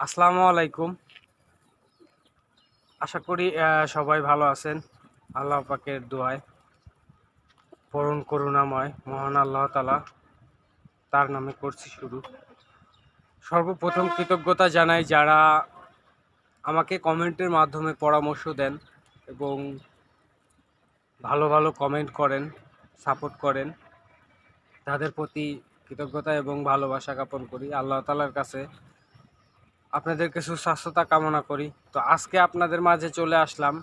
আসসালামু আলাইকুম। আশা করি সবাই ভালো আছেন। আল্লাহ পাকের দোয়ায় পরম করুণাময় মহান আল্লাহ তাআলা তার নামে করছি শুরু। সর্বপ্রথম কৃতজ্ঞতা জানাই যারা আমাকে কমেন্টের মাধ্যমে পরামর্শ দেন এবং ভালো ভালো কমেন্ট করেন, সাপোর্ট করেন। তাদের প্রতি কৃতজ্ঞতা এবং ভালোবাসা জ্ঞাপন করি। আল্লাহ তাআলার কাছে আপনাদেরকে সুস্বাস্থ্যতা কামনা করি। তো আজকে আপনাদের মাঝে চলে আসলাম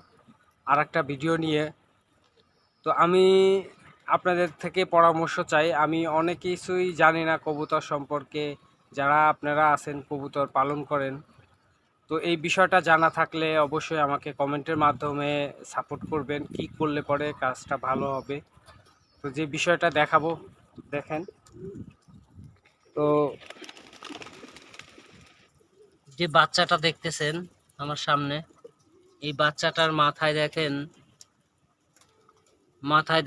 আরেকটা ভিডিও নিয়ে। তো আমি আপনাদের থেকে পরামর্শ চাই। আমি অনেক কিছুই জানি না কবুতর সম্পর্কে। যারা আপনারা আছেন কবুতর পালন করেন, তো এই বিষয়টা জানা থাকলে অবশ্যই আমাকে কমেন্টের মাধ্যমে সাপোর্ট করবেন, কি করলে পরে কাজটা ভালো হবে। তো যে বিষয়টা দেখাবো, দেখেন। তো যে বাচ্চাটা দেখতেছেন আমার সামনে, এই বাচ্চাটার মাথায়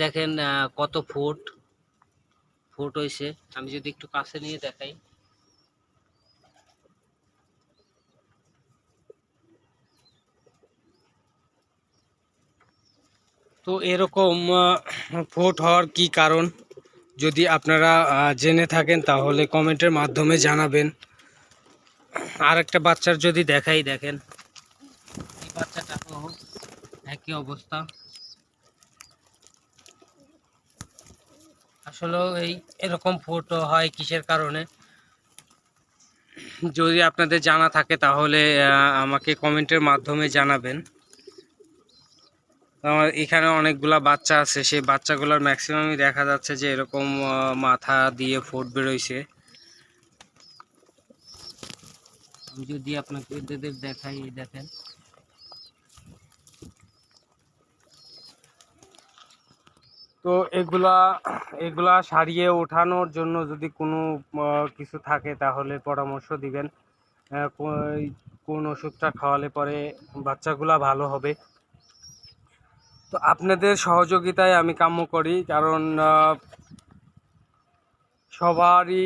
দেখেন কত ফুট হয়েছে। আমি যদি একটু কাছে নিয়ে দেখাই, তো এরকম ফুট হওয়ার কি কারণ, যদি আপনারা জেনে থাকেন তাহলে কমেন্টের মাধ্যমে জানাবেন। আর একটা বাচ্চার যদি দেখাই, দেখেন এই বাচ্চাটা তো একই অবস্থা। আসলে এই এরকম ফুট হয় কিসের কারণে, যদি আপনাদের জানা থাকে তাহলে আমাকে কমেন্টের মাধ্যমে জানাবেন। আমার এখানে অনেকগুলা বাচ্চা আছে, সেই বাচ্চাগুলোর ম্যাক্সিমামই দেখা যাচ্ছে যে এরকম মাথা দিয়ে ফুট বেরোইছে। আমি যদি আপনাকে এদের দেখাই, দেখেন তো এগুলা এগুলা সারিয়ে ওঠানোর জন্য যদি কোনো কিছু থাকে তাহলে পরামর্শ দিবেন। কোন ওষুধটা খাওয়ালে পরে বাচ্চাগুলা ভালো হবে। তো আপনাদের সহযোগিতায় আমি কাম্য করি, কারণ সবারই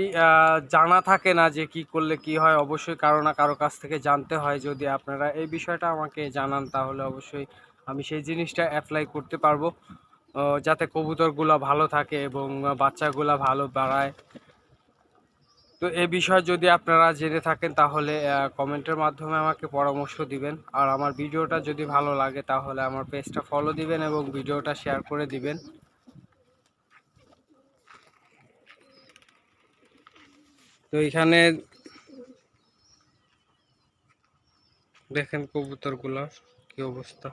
জানা থাকে না যে কি করলে কি হয়। অবশ্যই কারো না কারো কাছ থেকে জানতে হয়। যদি আপনারা এই বিষয়টা আমাকে জানান তাহলে অবশ্যই আমি সেই জিনিসটা অ্যাপ্লাই করতে পারবো, যাতে কবুতরগুলো ভালো থাকে এবং বাচ্চাগুলা ভালো বাড়ায়। তো এই বিষয়ে যদি আপনারা জেনে থাকেন তাহলে কমেন্টের মাধ্যমে আমাকে পরামর্শ দিবেন। আর আমার ভিডিওটা যদি ভালো লাগে তাহলে আমার পেজটা ফলো দিবেন এবং ভিডিওটা শেয়ার করে দিবেন। তো এখানে দেখেন কবুতরগুলোর কি অবস্থা।